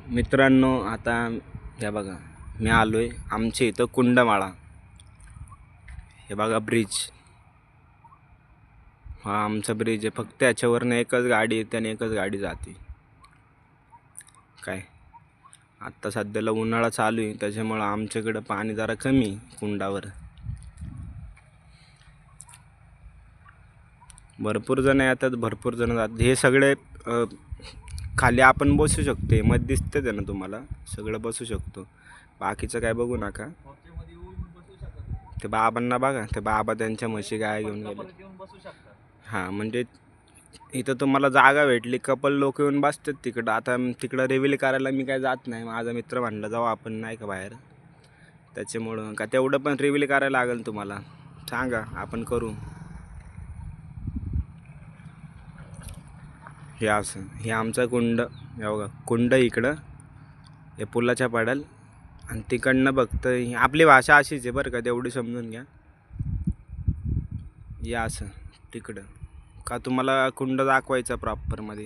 मित्रांनो आता या बघा मी आलोय आमच्या इथं कुंडमाळा. हे बघा ब्रिज, हा आमचा ब्रिज आहे. फक्त याच्यावरनं एकच गाडी येते आणि एकच गाडी जाते. काय आत्ता सध्याला उन्हाळा चालू आहे त्याच्यामुळं आमच्याकडं पाणी जरा कमी कुंडावर. भरपूर जण येतात, भरपूर जण जातात. हे सगळे खाली आपण बसू शकतो, मध दिसते ना तुम्हाला, सगळं बसू शकतो. बाकीचं काय बघू नका. ते बाबांना बघा, ते बाबा त्यांच्या म्हशी गाय घेऊन गेले. हां म्हणजे इथं तुम्हाला जागा भेटली, कपल लोक येऊन बसतात तिकडं. आता तिकडं रिव्हील करायला मी काय जात नाही. माझा मित्र म्हणला जाऊ आपण नाही का बाहेर, त्याच्यामुळं का तेवढं पण रिव्हील करायला लागेल तुम्हाला, सांगा आपण करू. हे असं हे आमचा कुंड, हे बघा कुंड इकडं हे पुलाच्या पडेल आणि तिकडनं बघतं. आपली भाषा अशीच आहे बरं का, तेवढी समजून घ्या. या असं तिकडं का तुम्हाला कुंड दाखवायचा प्रॉपरमध्ये.